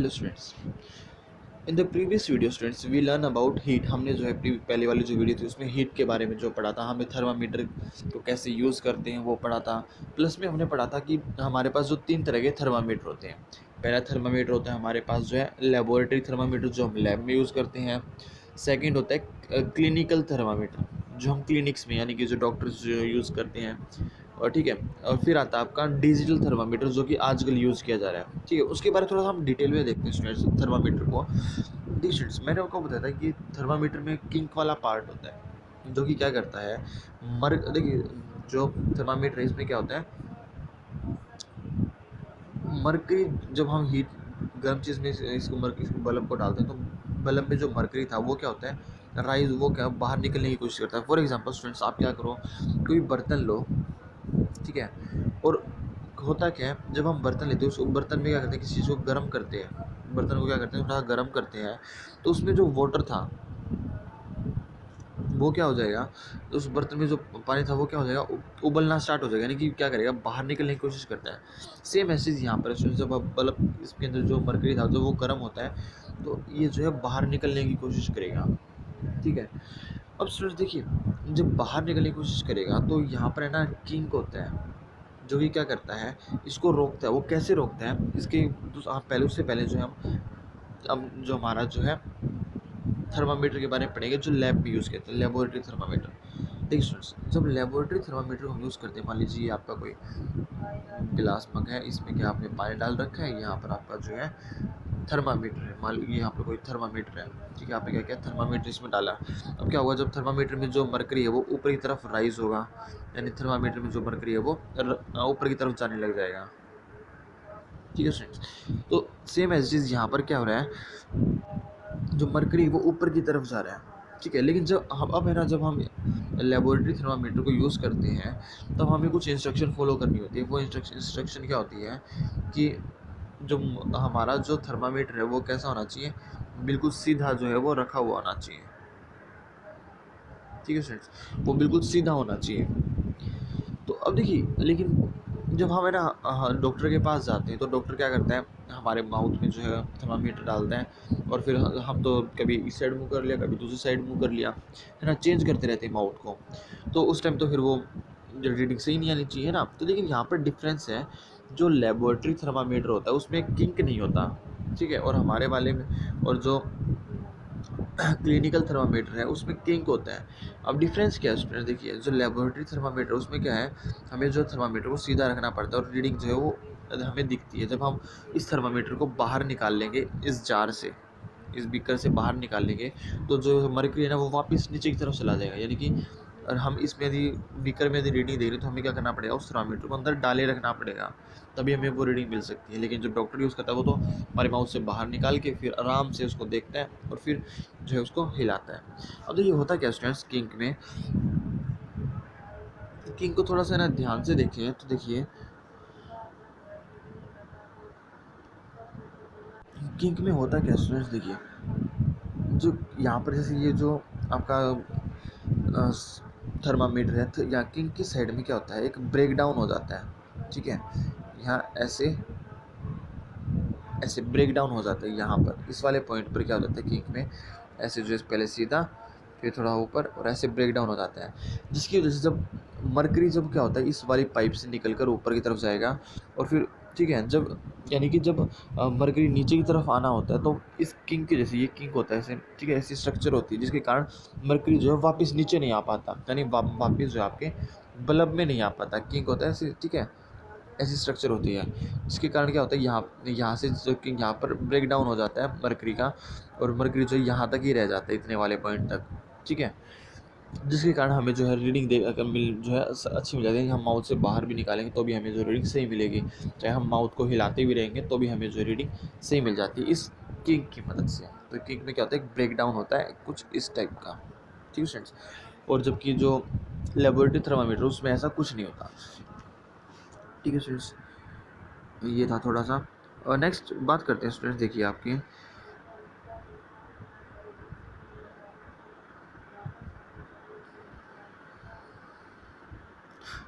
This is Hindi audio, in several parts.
Hello students, in the previous video students we learn about heat. हमने जो है पहले वाली जो वीडियो थी उसमें हीट के बारे में जो पढ़ा था, हमें थर्मामीटर को कैसे यूज़ करते हैं वो पढ़ा था। प्लस में हमने पढ़ा था कि हमारे पास जो 3 तरह के थर्मामीटर होते हैं। पहला थर्मामीटर होता है हमारे पास जो है लेबोरेटरी थर्मामीटर, जो हम लैब में यूज़ करते हैं। सेकेंड होता है क्लिनिकल थर्मामीटर, जो हम क्लिनिक्स में यानी कि जो डॉक्टर्स यूज़ करते हैं। और ठीक है, और फिर आता है आपका डिजिटल थर्मामीटर, जो कि आजकल यूज़ किया जा रहा है। ठीक है, उसके बारे में थोड़ा सा हम डिटेल में देखते हैं स्टूडेंट्स थर्मामीटर को। देखिए स्टूडेंट्स, मैंने आपको बताया था कि थर्मामीटर में किंक वाला पार्ट होता है, जो कि क्या करता है, देखिए जो थर्मामीटर है इसमें क्या होता है, मरकरी जब हम हीट गर्म चीज़ में इसको बल्ब को डालते हैं तो बल्ब में जो मरकरी था वो क्या होता है, राइज, वो क्या बाहर निकलने की कोशिश करता है। फॉर एग्जांपल स्टूडेंट्स, आप क्या करो, कोई बर्तन लो, ठीक है, और होता क्या है, जब हम बर्तन लेते हैं उस बर्तन में क्या करते हैं, किसी चीज़ को गर्म करते हैं, बर्तन को क्या करते हैं थोड़ा गर्म करते हैं, तो उसमें जो वाटर था वो क्या हो जाएगा, तो उस बर्तन में जो पानी था वो क्या हो जाएगा, उबलना स्टार्ट हो जाएगा, यानी कि क्या करेगा, बाहर निकलने की कोशिश करता है। सेम ऐसे यहाँ पर जब बल्ब इसके अंदर जो मरकरी था जो वो गर्म होता है तो ये जो है बाहर निकलने की कोशिश करेगा। ठीक है, अब स्टूडेंट्स देखिए, जब बाहर निकलने की कोशिश करेगा तो यहाँ पर है ना किंक होता है, जो कि क्या करता है, इसको रोकता है। वो कैसे रोकता है, इसके आप पहले उससे पहले जो है हम अब जो हमारा जो है थर्मामीटर के बारे में पढ़ेंगे, जो लैब में यूज़ करते हैं, लेबोरेटरी थर्मामीटर। देखिए स्टूडेंट्स, जब लेबोरेटरी थर्मामीटर हम यूज़ करते हैं, मान लीजिए आपका कोई गिलास मग है, इसमें क्या आपने पानी डाल रखा है, यहाँ पर आपका जो है थर्मामीटर है, मान लीजिए यहाँ पर कोई थर्मामीटर है, ठीक है, आपने क्या किया, थर्मामीटर इसमें डाला। अब क्या होगा, जब थर्मामीटर में जो मरकरी है वो ऊपर की तरफ राइज होगा, यानी थर्मामीटर में जो मरकरी है वो ऊपर की तरफ जाने लग जाएगा। ठीक है स्टूडेंट्स, तो सेम एज चीज़ यहाँ पर क्या हो रहा है, जो मरकरी वो ऊपर की तरफ जा रहा है। ठीक है, लेकिन जब हम अब है ना, जब हम लेबोरेटरी थर्मामीटर को यूज़ करते हैं तब हमें कुछ इंस्ट्रक्शन फॉलो करनी होती है। वो इंस्ट्रक्शन क्या होती है कि जो हमारा जो थर्मामीटर है वो कैसा होना चाहिए, बिल्कुल सीधा जो है वो रखा हुआ होना चाहिए। ठीक है स्टूडेंट्स, वो बिल्कुल सीधा होना चाहिए। तो अब देखिए, लेकिन जब हम है ना डॉक्टर के पास जाते हैं तो डॉक्टर क्या करता है, हमारे माउथ में जो है थर्मामीटर डालता है, और फिर हम तो कभी इस साइड मुँह कर लिया, कभी दूसरी साइड मुँह कर लिया, है ना, चेंज करते रहते हैं माउथ को। तो उस टाइम तो फिर वो जो रीडिंग सही नहीं आनी चाहिए ना। तो लेकिन यहाँ पर डिफरेंस है, जो लेबोरेटरी थर्मामीटर होता है उसमें किंक नहीं होता, ठीक है, और हमारे वाले में, और जो क्लिनिकल थर्मामीटर है उसमें किंक होता है। अब डिफरेंस क्या है स्टूडेंट, देखिए, जो लेबोरेटरी थर्मामीटर उसमें क्या है, हमें जो थर्मामीटर को सीधा रखना पड़ता है और रीडिंग जो है वो हमें दिखती है। जब हम इस थर्मामीटर को बाहर निकाल लेंगे, इस जार से, इस बीकर से बाहर निकाल लेंगे, तो जो मरकरी है ना वो वापस नीचे की तरफ चला जाएगा, यानी कि और हम इसमें यदि बीकर में यदि रीडिंग दे रहे हैं तो हमें क्या करना पड़ेगा, उस थर्मामीटर को अंदर डाले रखना पड़ेगा, तभी हमें वो रीडिंग मिल सकती है। लेकिन जो डॉक्टर यूज़ करता है वो तो हमारे माउथ से बाहर निकाल के फिर आराम से उसको देखता है और फिर जो है उसको हिलाता है। अब देखिए होता क्या स्टूडेंट्स, किंक में, किंक को थोड़ा सा ना ध्यान से देखें तो देखिए, किंक में होता क्या स्टूडेंट्स, देखिए, जो यहाँ पर जैसे ये जो आपका थर्मामीटर है, तो यहाँ किंग की साइड में क्या होता है, एक ब्रेक डाउन हो जाता है। ठीक है, यहाँ ऐसे ऐसे ब्रेक डाउन हो जाता है, यहाँ पर इस वाले पॉइंट पर क्या हो जाता है, किंग में ऐसे जो पहले सीधा फिर थोड़ा ऊपर और ऐसे ब्रेक डाउन हो जाता है, जिसकी वजह से जब मरकरी जब क्या होता है इस वाली पाइप से निकल कर ऊपर की तरफ जाएगा, और फिर ठीक है, जब यानी कि जब मरकरी नीचे की तरफ आना होता है तो इस किंग के जैसे ये किंग होता है ऐसे, ठीक है, ऐसी स्ट्रक्चर होती है जिसके कारण मरकरी जो है वापस नीचे नहीं आ पाता, यानी वापस जो है आपके बल्ब में नहीं आ पाता, किंग होता है ऐसे। ठीक है, ऐसी स्ट्रक्चर होती है, जिसके कारण क्या होता है, यहाँ से जो कि यहाँ पर ब्रेक डाउन हो जाता है मरकरी का, और मरकरी जो यहाँ तक ही रह जाता है, इतने वाले पॉइंट तक। ठीक है, जिसके कारण हमें जो है रीडिंग जो है अच्छी मिल जाती है। हम माउथ से बाहर भी निकालेंगे तो भी हमें जो रीडिंग सही मिलेगी, चाहे हम माउथ को हिलाते भी रहेंगे तो भी हमें जो रीडिंग सही मिल जाती है इस किक की मदद से। तो किक में क्या होता है, एक ब्रेक डाउन होता है कुछ इस टाइप का। ठीक है स्टूडेंट्स, और जबकि जो लेबोरेटरी थर्मामीटर उसमें ऐसा कुछ नहीं होता। ठीक है स्टूडेंट्स, ये था थोड़ा सा। और नेक्स्ट बात करते हैं स्टूडेंट्स, देखिए आपकी,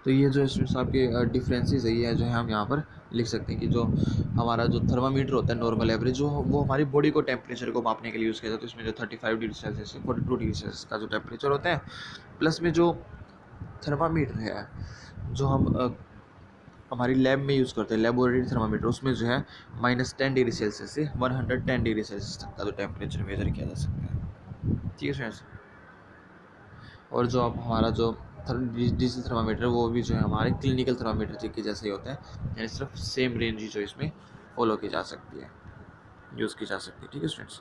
तो ये जो स्टूडेंट्स आपके डिफरेंसेस है, ये जो है हम यहाँ पर लिख सकते हैं कि जो हमारा जो थर्मामीटर होता है नॉर्मल एवरेज, जो वो हमारी बॉडी को टेम्परेचर को मापने के लिए यूज़ किया जाता है। तो इसमें जो 35 डिग्री सेल्सियस से 42 डिग्री सेल्सियस का जो टेम्परेचर होता है, प्लस में जो थर्मामीटर है जो हम हमारी लैब में यूज़ करते हैं, लेबोरेटरी थर्मामीटर, उसमें जो है -10 डिग्री सेल्सियस से 110 डिग्री सेल्सियस तक का जो टेम्परेचर मेजर किया जा सकता है। ठीक है फ्रेंड्स। और जो अब हमारा जो डिजिटल थर्मामीटर, वो भी जो है हमारे क्लिनिकल थर्मामीटर के जैसे ही होता है, यानी सिर्फ सेम रेंज ही जो इसमें फॉलो की जा सकती है, यूज़ की जा सकती है। ठीक है स्टूडेंट्स।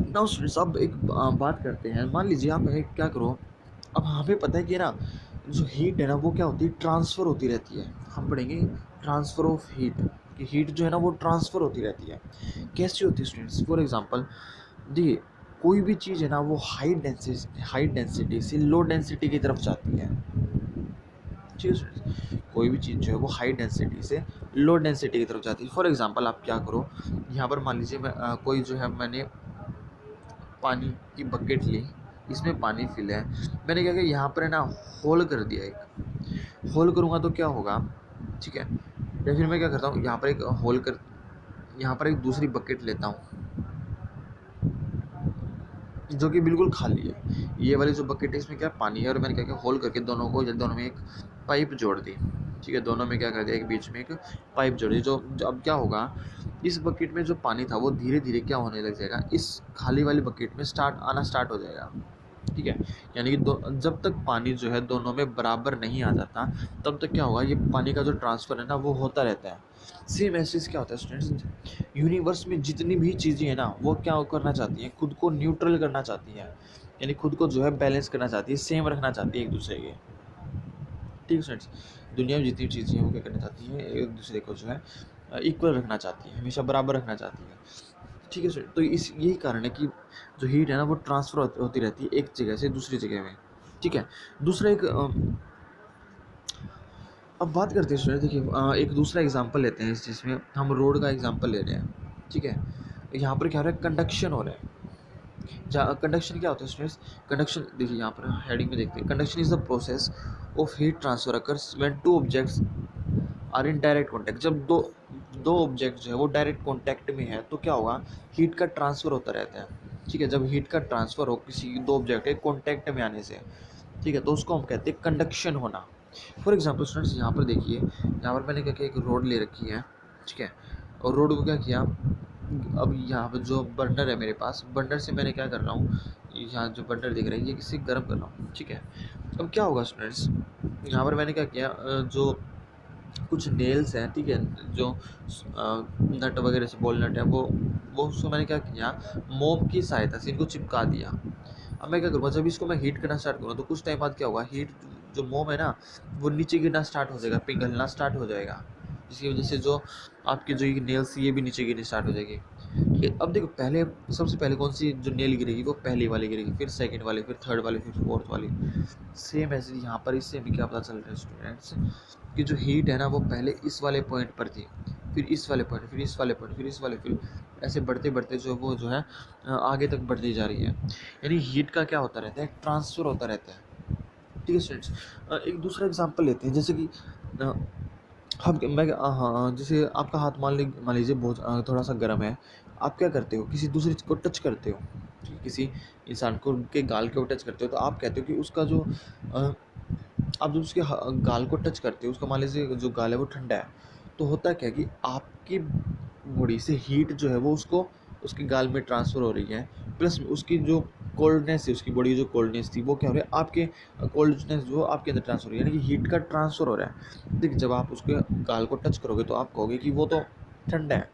नाउ स्टूडेंट्स, अब एक बात करते हैं। मान लीजिए आप क्या करो, अब हमें पता है कि ना जो हीट है ना वो क्या होती है, ट्रांसफ़र होती रहती है। हम पढ़ेंगे ट्रांसफ़र ऑफ हीट, कि हीट जो है ना वो ट्रांसफ़र होती रहती है। कैसी होती है स्टूडेंट्स? फॉर एग्जांपल देखिए, कोई भी चीज़ है ना वो हाई डेंसिटी से लो डेंसिटी की तरफ जाती है। ठीक है स्टूडेंट्स, कोई भी चीज़ जो है वो हाई डेंसिटी से लो डेंसिटी की तरफ जाती है। फॉर एग्जांपल आप क्या करो, यहाँ पर मान लीजिए कोई जो है मैंने पानी की बकेट ली, इसमें पानी फिल है, मैंने क्या किया यहाँ पर है ना होल कर दिया। एक होल करूँगा तो क्या होगा, ठीक है, या फिर मैं क्या करता हूँ, यहाँ पर एक होल कर, यहाँ पर एक दूसरी बकेट लेता हूँ जो कि बिल्कुल खाली है। ये वाली जो बकेट है इसमें क्या पानी है, और मैंने क्या किया होल करके दोनों में एक पाइप जोड़ दी। ठीक है, दोनों में क्या कर दिया, एक बीच में एक पाइप जोड़ दी। जो अब क्या होगा, इस बकेट में जो पानी था वो धीरे धीरे क्या होने लग जाएगा, इस खाली वाली बकेट में आना स्टार्ट हो जाएगा। ठीक है, यानी कि जब तक पानी जो है दोनों में बराबर नहीं आ जाता, तब तक क्या होगा, ये पानी का जो ट्रांसफ़र है ना वो होता रहता है। सेम ऐसे क्या होता है स्टूडेंट्स, यूनिवर्स में जितनी भी चीज़ें हैं ना वो क्या करना चाहती हैं, खुद को न्यूट्रल करना चाहती हैं, यानी खुद को जो है बैलेंस करना चाहती है, सेम रखना चाहती है एक दूसरे के। ठीक है स्टूडेंट्स, दुनिया में जितनी चीज़ें हैं वो क्या करना चाहती हैं, एक दूसरे को जो है इक्वल रखना चाहती है, हमेशा बराबर रखना चाहती है। ठीक है सर, तो इस यही कारण है कि जो हीट है ना वो ट्रांसफ़र होती रहती है एक जगह से दूसरी जगह में। ठीक है, दूसरा एक अब बात करते हैं स्टूडेंट, देखिए एक दूसरा एग्जांपल लेते हैं जिसमें हम रोड का एग्जांपल ले रहे हैं। ठीक है, यहाँ पर क्या हो रहा है, कंडक्शन हो रहा है। जहाँ कंडक्शन क्या होता है स्टूडेंट्स, कंडक्शन देखिए यहाँ पर हेडिंग में देखते हैं, conduction is the process of heat transfer occurs when two objects are in direct contact. जब दो ऑब्जेक्ट जो है वो डायरेक्ट कॉन्टैक्ट में है तो क्या होगा, हीट का ट्रांसफ़र होता रहता है। ठीक है, जब हीट का ट्रांसफ़र हो किसी दो ऑब्जेक्ट के कॉन्टैक्ट में आने से, ठीक है, तो उसको हम कहते हैं कंडक्शन होना। फॉर एग्जांपल स्टूडेंट्स, यहाँ पर देखिए, यहाँ पर मैंने क्या किया, एक रोड ले रखी है। ठीक है, और रोड को क्या किया, अब यहाँ पर जो बर्नर है मेरे पास, बर्नर से मैंने क्या कर रहा हूँ, यहाँ जो बर्नर दिख रहा है ये किसी गर्म कर रहा हूँ। ठीक है, अब क्या होगा स्टूडेंट्स, यहाँ पर मैंने क्या किया, जो कुछ नेल्स हैं, ठीक है, जो नट वगैरह से बॉल नट है, वो उसको मैंने क्या किया, मोम की सहायता से इनको चिपका दिया। अब मैं क्या करूँगा, जब इसको मैं हीट करना स्टार्ट करूँगा तो कुछ टाइम बाद क्या होगा, हीट जो मोम है ना वो नीचे गिरना स्टार्ट हो जाएगा, पिघलना स्टार्ट हो जाएगा, जिसकी वजह से जो आपकी जो ये नेल्स ये भी नीचे गिरनी स्टार्ट हो जाएगी। ठीक है, अब देखो, पहले सबसे पहले कौन सी जो नेल गिरेगी, वो पहली वाली गिरेगी, फिर सेकंड वाली, फिर थर्ड वाली, फिर फोर्थ वाली। सेम ऐसे यहाँ पर इससे भी क्या पता चल रहा है स्टूडेंट्स, कि जो हीट है ना वो पहले इस वाले पॉइंट पर थी, फिर इस वाले पॉइंट, फिर इस वाले पॉइंट, फिर इस वाले, फिर ऐसे बढ़ते बढ़ते जो वो जो है आगे तक बढ़ती जा रही है। यानी हीट का क्या होता रहता है, ट्रांसफ़र होता रहता है। ठीक है स्टूडेंट्स, एक दूसरा एग्जांपल लेते हैं, जैसे कि अ, हम मैं हाँ, जैसे आपका हाथ मान लीजिए बहुत थोड़ा सा गर्म है, आप क्या करते हो, किसी दूसरे को टच करते हो, ठीक है, किसी इंसान को के गाल के ऊपर टच करते हो, तो आप कहते हो कि उसका जो आप जब उसके गाल को टच करते हो, उसका मान लीजिए जो गाल है वो ठंडा है, तो होता क्या है कि आपकी बॉडी से हीट जो है वो उसको उसके गाल में ट्रांसफ़र हो रही है, प्लस उसकी जो कोल्डनेस है, उसकी बॉडी की जो कोल्डनेस थी वो क्या हो रहा है, आपके कोल्डनेस जो आपके अंदर ट्रांसफ़र हो रही है, यानी कि हीट का ट्रांसफ़र हो रहा है। देखिए, जब आप उसके गाल को टच करोगे तो आप कहोगे कि वो तो ठंडा है,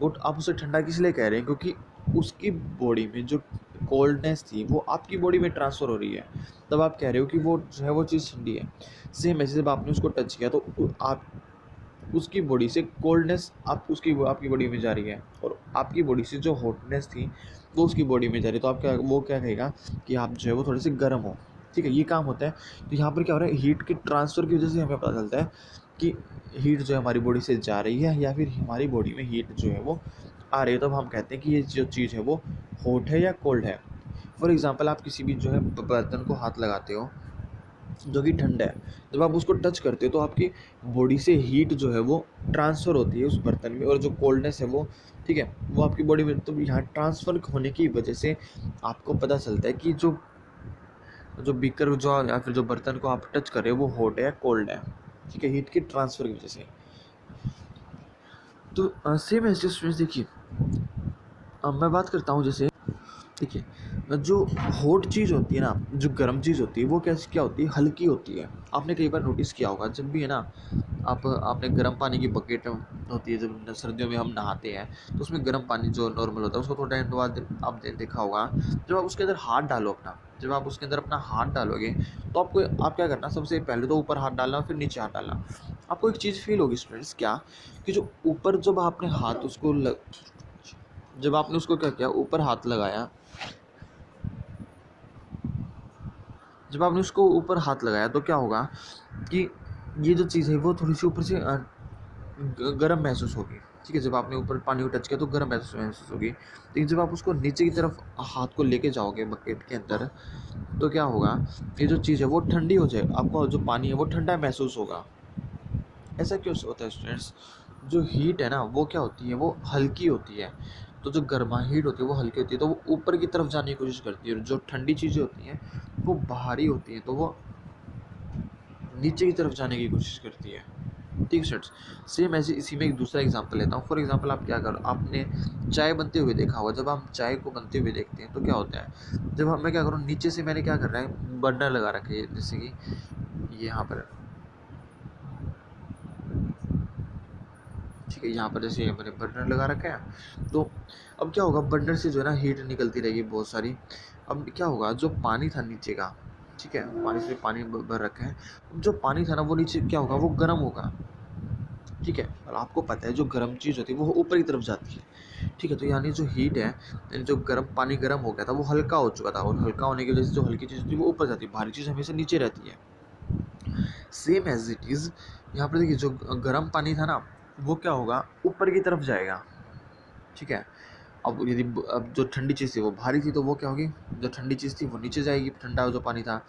बट आप उसे ठंडा किस लिए कह रहे हैं, क्योंकि उसकी बॉडी में जो कोल्डनेस थी वो आपकी बॉडी में ट्रांसफ़र हो रही है, तब आप कह रहे हो कि वो जो है वो चीज़ ठंडी है। सेम ऐसे जब आपने उसको टच किया तो आप उसकी बॉडी से कोल्डनेस आप उसकी आपकी बॉडी में जा रही है, और आपकी बॉडी से जो हॉटनेस थी वो उसकी बॉडी में जा रही है, तो आप क्या वो क्या कहेगा कि आप जो है वो थोड़े से गर्म हो। ठीक है, ये काम होता है। तो यहाँ पर क्या हो रहा है, हीट के ट्रांसफ़र की वजह से हमें पता चलता है कि हीट जो है हमारी बॉडी से जा रही है, या फिर हमारी बॉडी में हीट जो है वो आ रही है, तब हम कहते हैं कि ये जो चीज़ है वो हॉट है या कोल्ड है। फॉर एग्ज़ाम्पल, आप किसी भी जो है बर्तन को हाथ लगाते हो, जो कि ठंडा है। जब आप उसको टच करते हो तो आपकी बॉडी से हीट जो है वो ट्रांसफ़र होती है उस बर्तन में, और जो कोल्डनेस है वो, ठीक है, वो आपकी बॉडी में, तो यहाँ ट्रांसफ़र होने की वजह से आपको पता चलता है कि जो जो बीकर जो या फिर जो बर्तन को आप टच कर रहे हो वो हॉट है या कोल्ड है, ठीक है, हीट की ट्रांसफ़र की वजह से। तो सेम है स्टूडेंट्स, देखिए अब मैं बात करता हूँ जैसे, देखिए जो हॉट चीज़ होती है ना, जो गर्म चीज़ होती है वो कैसी क्या होती है, हल्की होती है। आपने कई बार नोटिस किया होगा, जब भी है ना, आपने गर्म पानी की बकेट होती है, जब सर्दियों में हम नहाते हैं तो उसमें गर्म पानी जो नॉर्मल होता है उसको थोड़ा टाइम बाद आपने देखा होगा, जब आप उसके अंदर हाथ डालो अपना, जब आप उसके अंदर अपना हाथ डालोगे तो आपको आप क्या करना, सबसे पहले तो ऊपर हाथ डालना फिर नीचे हाथ डालना। आपको एक चीज़ फील होगी स्टूडेंट्स, क्या कि जो ऊपर जब आपने हाथ उसको जब आपने उसको क्या किया, ऊपर हाथ लगाया, जब आपने उसको ऊपर हाथ लगाया तो क्या होगा कि ये जो चीज़ है वो थोड़ी सी ऊपर से गर्म महसूस होगी, ठीक है, जब आपने ऊपर पानी को टच किया तो गर्म महसूस होगी। लेकिन जब आप उसको नीचे की तरफ हाथ को लेके जाओगे बकेट के अंदर, तो क्या होगा, ये जो चीज़ है वो ठंडी हो जाए, आपको जो पानी है वो ठंडा महसूस होगा। ऐसा क्यों होता है स्टूडेंट्स, जो हीट है ना वो क्या होती है, वो हल्की होती है, तो जो गर्मा हीट होती है वो हल्की होती है, तो वो ऊपर की तरफ जाने की कोशिश करती है, और जो ठंडी चीज़ें होती हैं वो बाहरी होती हैं, तो वो नीचे की तरफ जाने की कोशिश करती है। ठीक है, सेम ऐसे इसी में एक दूसरा एग्जांपल लेता हूँ। फॉर एग्जांपल आप क्या करो, आपने चाय बनते हुए देखा होगा, जब हम चाय को बनते हुए देखते हैं तो क्या होता है, जब हम मैं क्या करूँ, नीचे से मैंने क्या कर रहा है, बर्नर लगा रखे है, जैसे कि ये यहाँ पर, ठीक है, यहाँ पर जैसे मैंने बर्नर लगा रखा है, तो अब क्या होगा, बर्नर से जो है ना हीट निकलती रहेगी बहुत सारी। अब क्या होगा, जो पानी था नीचे का, ठीक है, पानी से पानी भर रखा है, जो पानी था ना वो नीचे क्या होगा, वो गर्म होगा, ठीक है, और आपको पता है जो गर्म चीज़ होती है वो ऊपर की तरफ जाती है, ठीक है, तो यानी जो हीट है, यानी जो गर्म पानी गर्म हो गया था वो हल्का हो चुका था, और हल्का होने की वजह से जो हल्की चीज़ होती है वो ऊपर जाती है, भारी चीज़ हमेशा नीचे रहती है। सेम एज इट इज़ यहाँ पर देखिए, जो गर्म पानी था ना वो क्या होगा, ऊपर की तरफ जाएगा, ठीक है। अब यदि अब जो ठंडी चीज़ थी वो भारी थी, तो वो क्या होगी, जो ठंडी चीज़ थी वो नीचे जाएगी, ठंडा जो पानी था।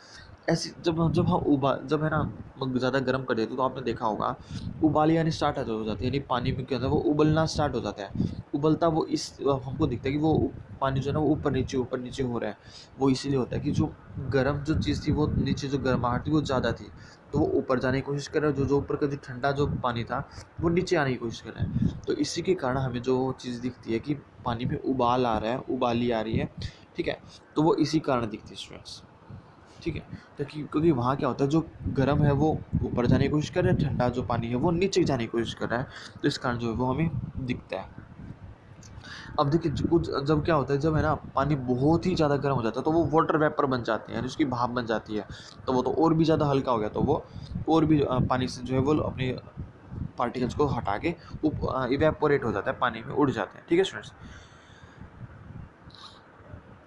ऐसे जब हम जब है ना ज़्यादा गर्म कर देते तो आपने देखा होगा, उबाली आनी स्टार्ट हो जाती है, यानी पानी में क्या होता है, वो उबलना स्टार्ट हो जाता है। उबलता वो इस हमको दिखता है कि वो पानी जो है ना वो ऊपर नीचे हो रहा है। वो इसीलिए होता है कि जो गर्म जो चीज़ थी वो नीचे, जो गर्माहट थी वो ज़्यादा थी, तो वो ऊपर जाने की कोशिश कर रहा है, जो जो ऊपर का जो ठंडा जो पानी था वो नीचे आने की कोशिश कर रहा है। तो इसी के कारण हमें जो चीज़ दिखती है कि पानी में उबाल आ रहा है, उबाली आ रही है, ठीक है, तो वो इसी कारण दिखती है स्टूडेंट्स, ठीक है। तो क्योंकि वहाँ क्या होता है, जो गर्म है वो ऊपर जाने की कोशिश कर रहा है, ठंडा जो पानी है वो नीचे जाने की कोशिश कर रहा है, तो इस कारण जो है वो हमें दिखता है। अब देखिए, कुछ जब क्या होता है, जब है ना पानी बहुत ही ज़्यादा गर्म हो जाता है तो वो वाटर वेपर बन जाते हैं, यानी उसकी भाप बन जाती है, तो वो तो और भी ज़्यादा हल्का हो गया, तो वो और भी पानी से जो है वो अपनी पार्टिकल्स को हटा के इवेपोरेट हो जाता है, पानी में उड़ जाते हैं, ठीक है स्टूडेंट्स।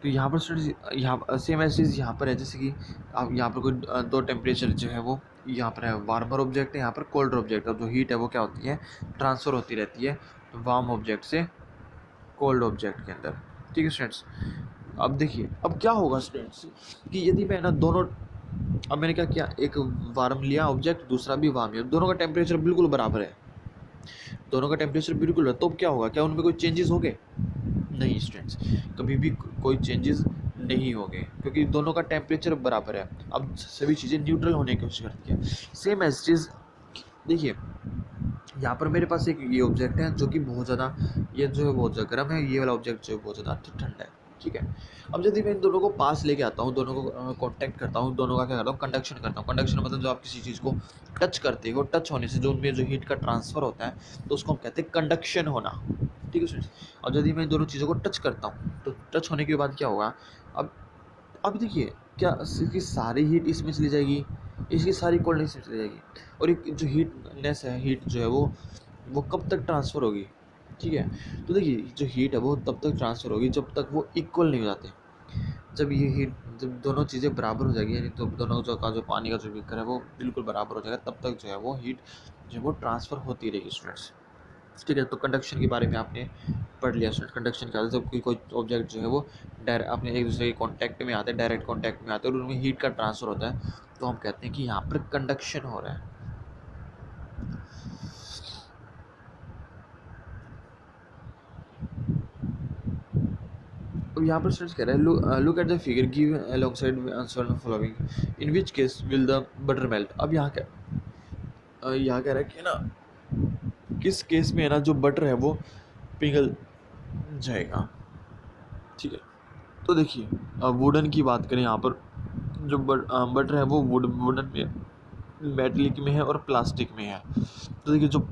तो यहाँ पर स्टूडेंट्स, यहाँ सेम ऐसी चीज़ यहाँ पर है, जैसे कि आप यहाँ पर कोई दो टेम्परेचर जो है वो यहाँ पर है, वार्मर ऑब्जेक्ट है, यहाँ पर कोल्डर ऑब्जेक्ट है, जो हीट है वो क्या होती है, ट्रांसफ़र होती रहती है वार्म ऑब्जेक्ट से कोल्ड ऑब्जेक्ट के अंदर, ठीक है स्टूडेंट्स। अब देखिए, अब क्या होगा स्टूडेंट्स कि यदि मैं ना दोनों, अब मैंने क्या किया, एक वार्म लिया ऑब्जेक्ट, दूसरा भी वार्म लिया, दोनों का टेम्परेचर बिल्कुल बराबर है, दोनों का टेम्परेचर बिल्कुल है, तो क्या होगा, क्या उनमें कोई चेंजेस हो गए? नहीं स्टूडेंट्स, कभी भी कोई चेंजेस नहीं होंगे, क्योंकि दोनों का टेम्परेचर बराबर है। अब सभी चीज़ें न्यूट्रल होने की कोशिश करती है। सेम एज चीज़ देखिए, यहाँ पर मेरे पास एक ये ऑब्जेक्ट है जो कि बहुत ज़्यादा, ये जो है बहुत ज़्यादा गर्म है, ये वाला ऑब्जेक्ट जो है बहुत ज़्यादा ठंडा है, ठीक है। अब यदि मैं इन दोनों को पास लेके आता हूँ, दोनों को कांटेक्ट करता हूँ, दोनों का क्या करता हूँ, कंडक्शन करता हूँ। कंडक्शन मतलब जो आप किसी चीज़ को टच करते हो, टच होने से जो उनमें जो हीट का ट्रांसफ़र होता है, तो उसको हम कहते हैं कंडक्शन होना, ठीक है स्टूडेंट्स। और यदि मैं इन दोनों चीज़ों को टच करता हूँ तो टच होने के बाद क्या होगा, अब अब देखिए, क्या इसकी सारी हीट इसमें चली जाएगी, इसकी सारी कोल्डनेस इसमें चली जाएगी, और एक जो हीटनेस है, हीट जो है वो कब तक ट्रांसफ़र होगी, ठीक है। तो देखिए, जो हीट है वो तब तक ट्रांसफ़र होगी जब तक वो इक्वल नहीं हो जाते। जब ये हीट, जब दोनों चीज़ें बराबर हो जाएगी, यानी तो दोनों जो पानी का जो बीकर है वो बिल्कुल बराबर हो जाएगा, तब तक जो है वो हीट जो है वो ट्रांसफ़र होती रहेगी स्टूडेंट्स। ठीक है। तो कंडक्शन के बारे में आपने पढ़ लिया स्टूडेंट। कंडक्शन क्या होता है, जब कोई ऑब्जेक्ट जो है वो डायरेक्ट अपने एक दूसरे के कॉन्टैक्ट में आते हैं, डायरेक्ट कॉन्टैक्ट में आते हैं और उनमें हीट का ट्रांसफर होता है, तो हम कहते हैं कि यहाँ पर कंडक्शन हो रहा है। अब यहाँ पर स्टूडेंट्स कह रहे हैं look at the figure give alongside answer following in which case will the butter melt. अब यहाँ कह रहा है कि ना किस केस में है ना जो बटर है वो पिघल जाएगा। ठीक है। तो देखिए वुडन की बात करें, यहाँ पर जो बटर है वो वुडन में, मेटलिक में है और प्लास्टिक में है। तो देखिए जो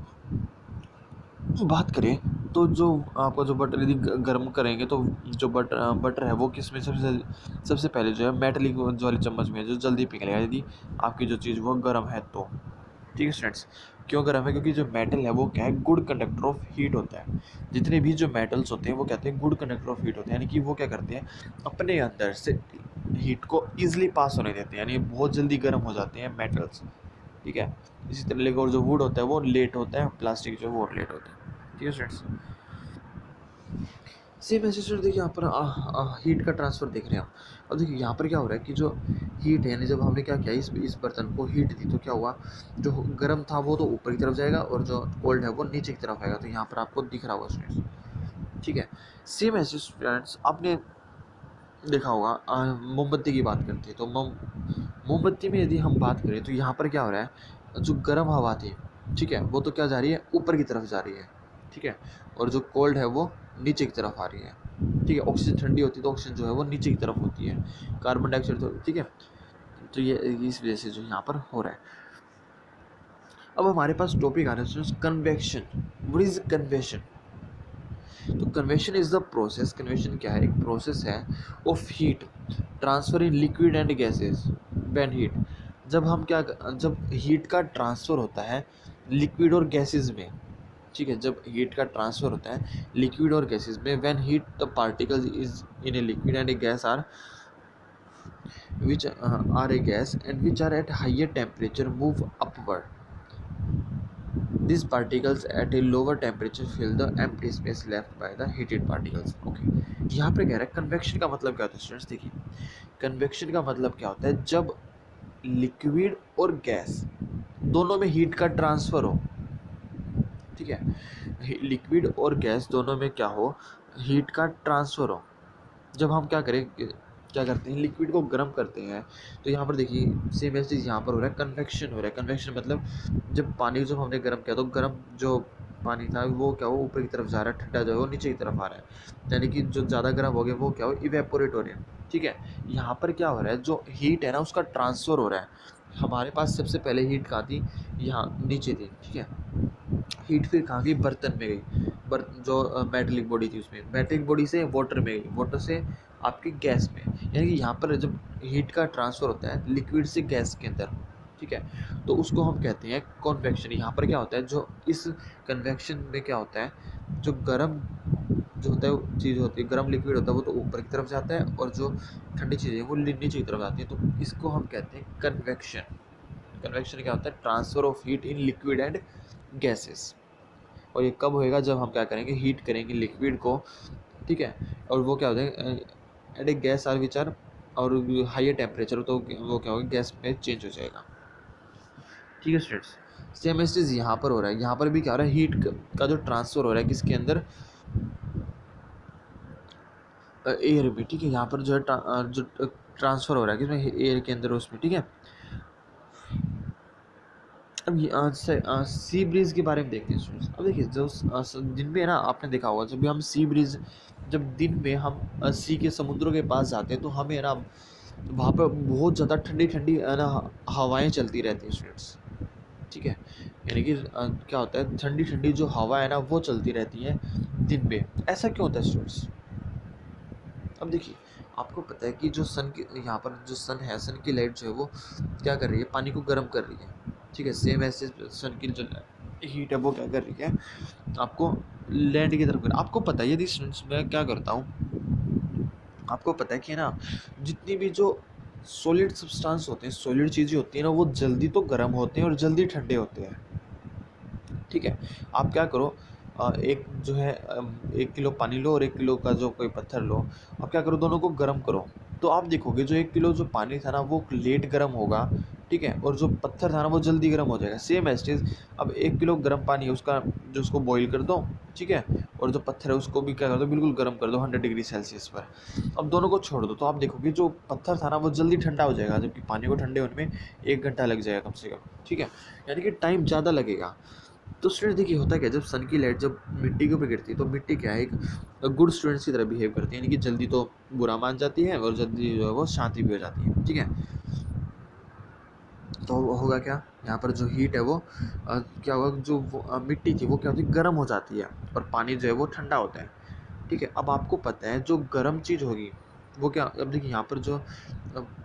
बात करें तो जो आपका जो बटर यदि गर्म करेंगे तो जो बटर है वो किस में सबसे पहले जो है मेटलिक वाली चम्मच में जो जल्दी पिघलेगा यदि आपकी जो चीज़ वो गर्म है तो। ठीक है स्टूडेंट्स। क्यों गर्म है? क्योंकि जो मेटल है वो क्या है, गुड कंडक्टर ऑफ हीट होता है। जितने भी जो मेटल्स होते हैं वो कहते हैं गुड कंडक्टर ऑफ हीट होते हैं, यानी कि वो क्या करते हैं, अपने अंदर से हीट को ईजिली पास होने देते हैं, यानी बहुत जल्दी गर्म हो जाते हैं मेटल्स। ठीक है। इसी तरह और जो वुड होता है वो लेट होता है, प्लास्टिक जो है वो लेट होता है। ठीक है स्टूडेंट्स। सेम ऐसे स्टूडेंट देखिए यहाँ पर हीट का ट्रांसफ़र देख रहे हैं आप। अब देखिए यहाँ पर क्या हो रहा है कि जो हीट है, यानी जब हमने क्या किया इस बर्तन को हीट दी तो क्या हुआ, जो गर्म था वो तो ऊपर की तरफ जाएगा और जो कोल्ड है वो नीचे की तरफ आएगा। तो यहाँ पर आपको दिख रहा होगा स्टूडेंट्स। ठीक है। सेम ऐसे स्टूडेंट्स आपने देखा होगा, मोमबत्ती की बात करते हैं तो मोमबत्ती में यदि हम बात करें तो यहाँ पर क्या हो रहा है, जो गर्म हवा थी, ठीक है, वो तो क्या जा रही है, ऊपर की तरफ जा रही है। ठीक है। और जो कोल्ड है वो नीचे की तरफ आ रही है। ठीक है। ऑक्सीजन ठंडी होती है तो ऑक्सीजन जो है वो नीचे की तरफ होती है, कार्बन डाइऑक्साइड तो, ठीक है। तो ये इस वजह से जो यहाँ पर हो रहा है। अब हमारे पास टॉपिक आ रहा है कन्वेक्शन। What is convection? तो convection is the process, convection क्या है, एक प्रोसेस है of heat transfer in liquid and gases when heat. जब हीट का ट्रांसफ़र होता है लिक्विड और गैसेस में। ठीक है। जब हीट का ट्रांसफ़र होता है लिक्विड और गैसेस में, when heat the particles is in a liquid and a gas are a gas and which are at higher temperature move upward. These particles at a lower temperature fill the empty space left by the heated particles. Okay. यहाँ पे कह रहा है कन्वेक्शन का मतलब क्या होता है स्टूडेंट्स। देखिए कन्वेक्शन का मतलब क्या होता है, जब लिक्विड और गैस दोनों में हीट का ट्रांसफ़र हो। ठीक है। लिक्विड और गैस दोनों में क्या हो, हीट का ट्रांसफ़र हो। जब हम क्या करते हैं, लिक्विड को गर्म करते हैं, तो यहाँ पर देखिए सेम ऐसी चीज़ यहाँ पर हो रहा है, कन्वेक्शन हो रहा है। कन्वेक्शन मतलब जब पानी जब हमने गर्म किया तो गर्म जो पानी था वो क्या हो, ऊपर की तरफ जा रहा है, ठंडा जो है वो नीचे की तरफ आ रहा है, यानी कि जो ज़्यादा गर्म हो गया वो क्या हो, इवेपोरेट हो रहे हैं। ठीक है। यहाँ पर क्या हो रहा है, जो हीट है ना उसका ट्रांसफ़र हो रहा है। हमारे पास सबसे पहले हीट कहाँ थी, यहाँ नीचे थी। ठीक है। हीट फिर कहाँ गई, बर्तन में गई, जो मेटलिक बॉडी थी उसमें, मेटलिक बॉडी से वाटर में गई, वाटर से आपकी गैस में, यानी कि यहाँ पर जब हीट का ट्रांसफ़र होता है लिक्विड से गैस के अंदर, ठीक है, तो उसको हम कहते हैं कन्वेक्शन। यहाँ पर क्या होता है, जो इस कन्वेक्शन में क्या होता है, जो गर्म जो होता है चीज़ होती है, गर्म लिक्विड होता है वो तो ऊपर की तरफ जाता है और जो ठंडी चीज़ें वो नीचे की तरफ आती है, तो इसको हम कहते हैं कन्वेक्शन। कन्वेक्शन क्या होता है, transfer of heat in liquid and gases. और ये कब होएगा, जब हम क्या करेंगे, हीट करेंगे लिक्विड को। ठीक है। और वो क्या होता है, at a gas are which are, और हाइयर टेम्परेचर तो वो क्या होगा, गैस में चेंज हो जाएगा। ठीक है स्टूडेंट्स। सेम इस चीज़ यहाँ पर हो रहा है। यहाँ पर भी क्या हो रहा है, हीट का जो ट्रांसफ़र हो रहा है किसके अंदर, एयर में। ठीक है। यहाँ पर जो है जो ट्रांसफ़र हो रहा है किसमें, एयर के अंदर उसमें। ठीक है। अब सी ब्रीज़ के बारे में देखते हैं स्टूडेंट्स। अब देखिए जो दिन में है ना, आपने देखा होगा जब भी हम सी ब्रीज़, जब दिन में हम सी के समुद्रों के पास जाते हैं तो हमें ना वहाँ पर बहुत ज़्यादा ठंडी ठंडी है ना हवाएं चलती रहती हैं स्टूडेंट्स। ठीक है। यानी कि क्या होता है, ठंडी ठंडी जो हवा है ना वो चलती रहती है दिन में। ऐसा क्यों होता है स्टूडेंट्स? अब देखिए आपको पता है कि जो सन की, यहाँ पर जो सन है, सन की लाइट जो है वो क्या कर रही है, पानी को गर्म कर रही है। ठीक है। सेम ऐसे सन की जो हीट है वो क्या कर रही है, आपको लैंड की तरफ कर। आपको पता है यदि स्टूडेंट्स मैं क्या करता हूँ, आपको पता है कि ना जितनी भी जो सॉलिड सब्सटेंस होते हैं, सॉलिड चीज़ें होती हैं ना, वो जल्दी तो गर्म होते हैं और जल्दी ठंडे होते हैं। ठीक है। आप क्या करो, एक जो है 1 किलो पानी लो और 1 किलो का जो कोई पत्थर लो, अब क्या करो दोनों को गर्म करो। तो आप देखोगे जो 1 किलो जो पानी था ना वो लेट गर्म होगा, ठीक है? और जो पत्थर था ना वो जल्दी गर्म हो जाएगा। सेम एज़ इट इज़ अब 1 किलो गर्म पानी है उसका जो उसको बॉयल कर दो, ठीक है? और जो पत्थर है उसको भी क्या कर दो बिल्कुल गर्म कर दो 100 डिग्री सेल्सियस पर। अब दोनों को छोड़ दो तो आप देखोगे जो पत्थर था ना वो जल्दी ठंडा हो जाएगा, जबकि पानी को ठंडे होने में 1 घंटा लग जाएगा कम से कम, ठीक है? यानी कि टाइम ज़्यादा लगेगा। तो स्टूडेंट देखिए होता क्या है, जब सन की लाइट जब मिट्टी के ऊपर गिरती है तो मिट्टी क्या है एक गुड स्टूडेंट्स की तरह बिहेव करती है, यानी कि जल्दी तो बुरा मान जाती है और जल्दी जो है वो शांति भी हो जाती है, ठीक है? तो होगा क्या, यहाँ पर जो हीट है वो क्या होगा, जो वो मिट्टी थी वो क्या होती है गर्म हो जाती है और पानी जो है वो ठंडा होता है, ठीक है? अब आपको पता है जो गर्म चीज़ होगी वो क्या, अब देखिए यहाँ पर जो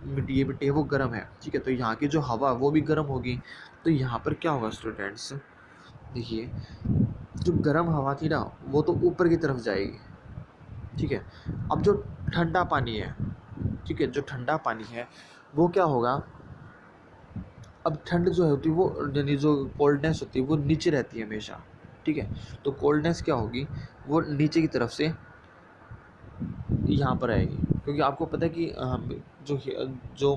मिट्टी है वो गर्म है, ठीक है? तो यहाँ की जो हवा है वो भी गर्म होगी। तो यहाँ पर क्या होगा स्टूडेंट्स, देखिए जो गर्म हवा थी ना वो तो ऊपर की तरफ जाएगी, ठीक है? अब जो ठंडा पानी है, ठीक है, जो ठंडा पानी है वो क्या होगा, अब ठंड जो होती है वो यानी जो कोल्डनेस होती है वो नीचे रहती है हमेशा, ठीक है? तो कोल्डनेस क्या होगी, वो नीचे की तरफ से यहाँ पर आएगी, क्योंकि आपको पता है कि जो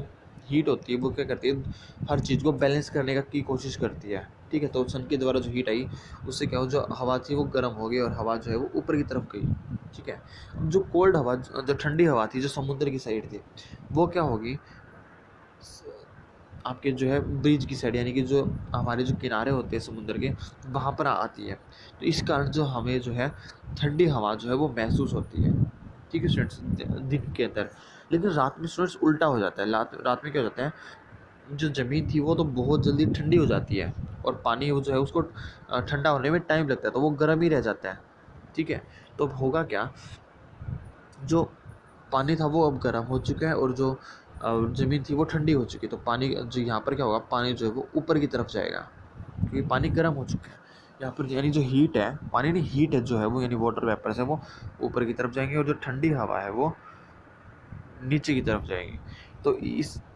हीट होती है वो क्या करती है, हर चीज़ को बैलेंस करने का की कोशिश करती है, ठीक है? तो सन के द्वारा जो हीट आई उससे क्या हो, जो हवा थी वो गर्म हो गई और हवा जो है वो ऊपर की तरफ गई, ठीक है? अब जो कोल्ड हवा जो ठंडी हवा थी जो समुद्र की साइड थी वो क्या होगी, आपके जो है ब्रिज की साइड, यानी कि जो हमारे जो किनारे होते हैं समुद्र के वहाँ पर आती है। तो इस कारण जो हमें जो है ठंडी हवा जो है वो महसूस होती है, ठीक है स्टूडेंट्स, दिन के अंदर। लेकिन रात में स्टूडेंट्स उल्टा हो जाता है, रात में क्या हो जाता है, जो ज़मीन थी वो तो बहुत जल्दी ठंडी हो जाती है और पानी वो जो है उसको ठंडा होने में टाइम लगता है, तो वो गर्म ही रह जाता है, ठीक है? तो अब होगा क्या, जो पानी था वो अब गर्म हो चुका है और जो ज़मीन थी वो ठंडी हो चुकी है। तो पानी जो यहाँ पर क्या होगा, पानी जो है वो ऊपर की तरफ जाएगा, क्योंकि पानी गर्म हो चुका है। यहाँ पर यानी जो हीट है, पानी नहीं हीट है जो है वो, यानी वाटर वेपर्स है वो ऊपर की तरफ जाएंगे और जो ठंडी हवा है वो नीचे की तरफ जाएगी।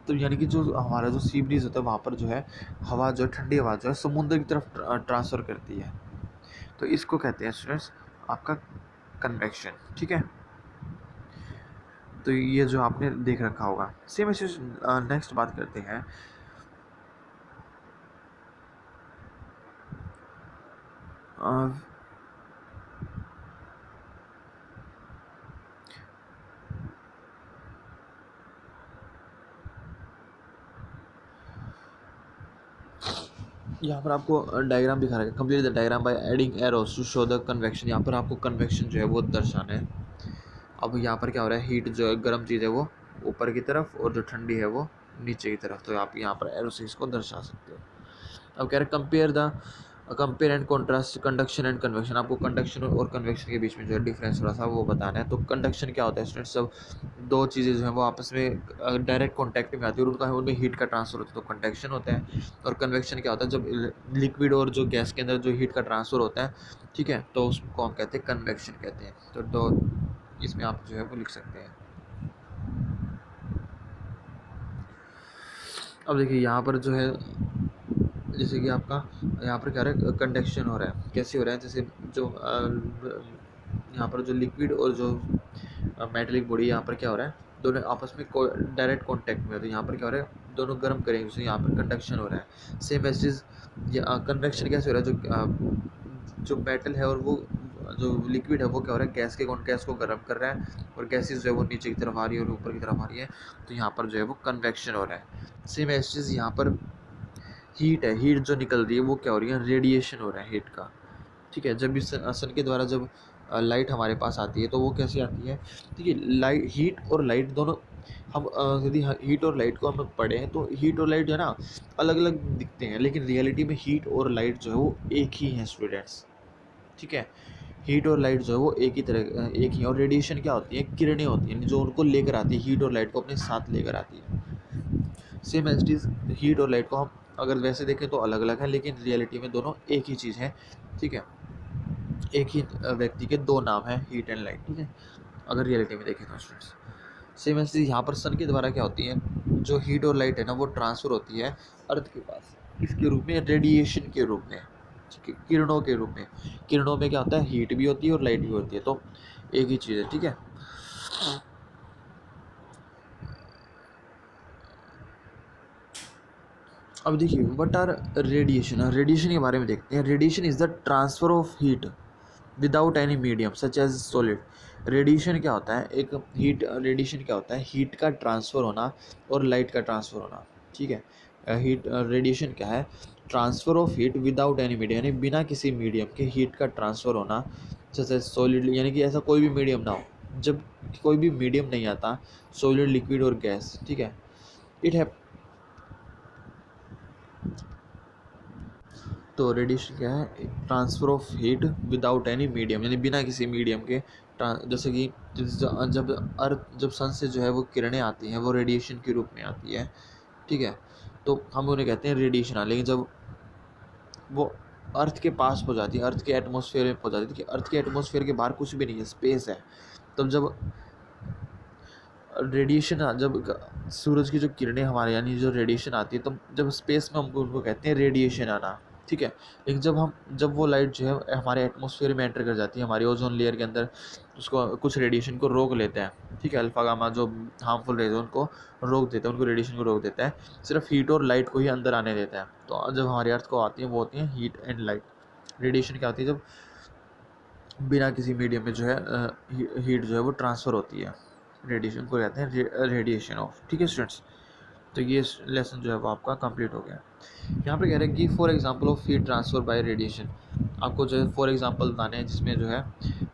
तो यानी कि जो हमारा जो सी ब्रीज होता है वहाँ पर जो है हवा जो है ठंडी हवा जो है समुद्र की तरफ ट्रांसफ़र करती है। तो इसको कहते हैं स्टूडेंट्स आपका कन्वेक्शन, ठीक है? तो ये जो आपने देख रखा होगा। सेम ऐसे नेक्स्ट बात करते हैं अ, यहाँ पर आपको डायग्राम दिखा रखा है, complete the diagram by adding arrows to show the convection. यहाँ पर आपको कन्वेक्शन जो है वो दर्शाना है। अब यहाँ पर क्या हो रहा है, हीट जो है गर्म चीज़ है वो ऊपर की तरफ और जो ठंडी है वो नीचे की तरफ, तो आप यहाँ पर एरो से इसको दर्शा सकते हो। अब कह रहे compare and contrast conduction and convection. आपको कंडक्शन और कन्वेक्शन के बीच में जो है डिफरेंस थोड़ा सा वो बताना है। तो कंडक्शन क्या होता है स्टूडेंट्स, सब दो चीज़ें जो हैं वो आपस में डायरेक्ट कॉन्टैक्ट में आती है और उनमें हीट का ट्रांसफर होता है, तो कंडक्शन होता है। और कन्वेक्शन क्या होता है, जब लिक्विड और जो गैस के अंदर जो हीट का ट्रांसफर होता है, ठीक है, तो उसको हम कहते हैं कन्वेक्शन कहते हैं। तो दो इसमें आप जो है वो लिख सकते हैं। अब देखिए यहाँ पर जो है जैसे कि आपका यहाँ पर क्या हो रहा है, कंडक्शन हो रहा है, कैसे हो रहा है, जैसे जो यहाँ पर जो लिक्विड और जो मेटेलिक बॉडी यहाँ पर क्या हो रहा है, दोनों आपस में डायरेक्ट कांटेक्ट में है, तो यहाँ पर क्या हो रहा है, दोनों गर्म करेंगे उससे यहाँ पर कंडक्शन हो रहा है। सेम एज कन्वेक्शन कैसे हो रहा है, जो मेटल है और वो जो लिक्विड है वो क्या हो रहा है, गैस को गर्म कर रहा है और गैसेज जो है वो नीचे की तरफ आ रही है और ऊपर की तरफ आ रही है, तो यहाँ पर जो है वो कन्वेक्शन हो रहा है। सेम एज यहाँ पर हीट है, हीट जो निकल रही है वो क्या हो रही है, रेडिएशन हो रहा है हीट का, ठीक है? जब इस सन के द्वारा जब लाइट हमारे पास आती है तो वो कैसे आती है, देखिए लाइट, हीट और लाइट दोनों हम यदि हीट और लाइट को हम पढ़ें तो हीट और लाइट जो है ना अलग अलग दिखते हैं, लेकिन रियलिटी में हीट और लाइट जो है वो एक ही हैं स्टूडेंट्स, ठीक है? हीट और लाइट जो है वो एक ही, और रेडिएशन क्या होती है, किरणें होती हैं जो उनको लेकर आती है, हीट और लाइट को अपने साथ लेकर आती है। Same as it is heat और लाइट को हम अगर वैसे देखें तो अलग अलग है, लेकिन रियलिटी में दोनों एक ही चीज़ है, ठीक है? एक ही व्यक्ति के दो नाम हैं, हीट एंड लाइट, ठीक है? अगर रियलिटी में देखें तो स्टूडेंट्स सेम एज यहाँ पर सन के द्वारा क्या होती है, जो हीट और लाइट है ना वो ट्रांसफ़र होती है अर्थ के पास, किसके रूप में, रेडिएशन के रूप में, ठीक है, किरणों के रूप में। किरणों में क्या होता है, हीट भी होती है और लाइट भी होती है, तो एक ही चीज़ है, ठीक है। अब देखिए व्हाट आर रेडिएशन, रेडिएशन के बारे में देखते हैं। Radiation is the transfer of heat without any medium such as solid. Radiation क्या होता है, एक हीट, रेडिएशन क्या होता है, हीट का ट्रांसफ़र होना और लाइट का ट्रांसफ़र होना, ठीक है। हीट रेडिएशन क्या है, transfer of heat without any medium, यानी बिना किसी मीडियम के हीट का ट्रांसफ़र होना, जैसे सॉलिड, यानी कि ऐसा कोई भी मीडियम ना हो, जब कोई भी मीडियम नहीं आता, सॉलिड, लिक्विड और गैस, ठीक है। इट है, तो रेडिएशन क्या है, transfer of heat without any medium, यानी बिना किसी मीडियम के जैसे कि जब अर्थ, जब सन से जो है वो किरणें आती हैं, वो रेडिएशन के रूप में आती है, ठीक है। तो हम उन्हें कहते हैं रेडिएशन। लेकिन जब वो अर्थ के पास पहुंच जाती है, अर्थ के एटमॉस्फेयर में पहुंच जाती है, कि अर्थ के एटमॉस्फेयर के बाहर कुछ भी नहीं है, स्पेस है, तब जब रेडिएशन, जब सूरज की जो किरणें हमारे, यानी जो रेडिएशन आती है, तब जब स्पेस में हमको उनको कहते हैं रेडिएशन आना, ठीक है। लेकिन जब वो लाइट जो है हमारे एटमॉस्फेयर में एंटर कर जाती है, हमारी ओजोन लेयर के अंदर, उसको कुछ रेडिएशन को रोक लेते हैं, ठीक है। अल्फा गामा जो हार्मफुल रेज है उनको रोक देते हैं, उनको रेडिएशन को रोक देता है, सिर्फ हीट और लाइट को ही अंदर आने देता है। तो जब हमारी अर्थ को आती है, वो होती है हीट एंड लाइट। रेडिएशन क्या होती है, जब बिना किसी मीडियम में जो है हीट जो है वो ट्रांसफ़र होती है, रेडिएशन को कहते हैं रेडिएशन ऑफ, ठीक है स्टूडेंट्स। तो ये लेसन जो है वो आपका कंप्लीट हो गया। यहाँ पे कह रहे हैं कि for example of heat transfer bye radiation, आपको जो है फॉर एग्जांपल बताने हैं जिसमें जो है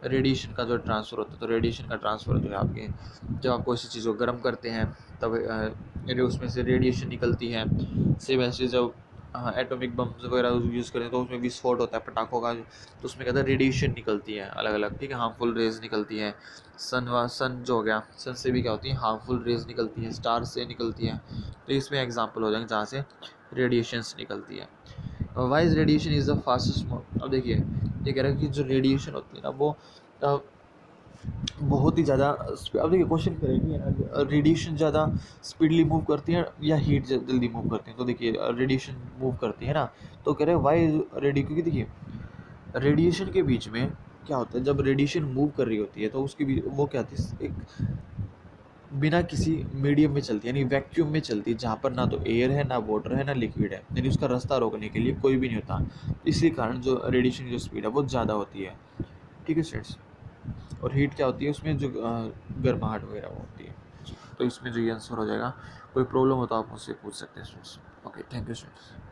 रेडिएशन का जो ट्रांसफ़र होता है। तो रेडिएशन का ट्रांसफ़र जो है आपके, जब आप कोई सी चीज़ को गर्म करते हैं तब उसमें से रेडिएशन निकलती है। सेम ऐसे जब एटॉमिक बम्स वगैरह यूज़ करें तो उसमें विस्फोट होता है पटाखों का, तो उसमें कहते हैं रेडिएशन निकलती है अलग अलग, ठीक है, हार्मफुल रेज निकलती हैं। सन जो हो गया, सन से भी क्या होती है, हार्मफुल रेज निकलती हैं, स्टार से निकलती हैं। तो इसमें एग्जांपल हो जाएंगे जहाँ से रेडिएशंस निकलती है। Wise radiation is the fastest mode. अब देखिए ये कह रहा है कि जो रेडिएशन होती है ना, वो बहुत ही ज़्यादा अब देखिए क्वेश्चन करेंगे ना, रेडिएशन ज़्यादा स्पीडली मूव करती है या हीट जल्दी मूव करती है। तो देखिए रेडिएशन मूव करती है ना, तो कह रहे हैं वाई रेडियो, क्योंकि देखिए रेडिएशन के बीच में क्या होता है, जब रेडिएशन मूव कर रही होती है तो उसके बीच वो क्या होती है, एक बिना किसी मीडियम में चलती है, यानी वैक्यूम में चलती है, जहाँ पर ना तो एयर है, ना वाटर है, ना लिक्विड है, यानी उसका रास्ता रोकने के लिए कोई भी नहीं होता। इसी कारण जो रेडिएशन की जो स्पीड है वो ज़्यादा होती है, ठीक है स्टूडेंट्स। और हीट क्या होती है उसमें, जो गर्माहट वगैरह वो होती है। तो इसमें जो ये आंसर हो जाएगा। कोई प्रॉब्लम हो तो आप मुझसे पूछ सकते हैं students. Okay, thank you students.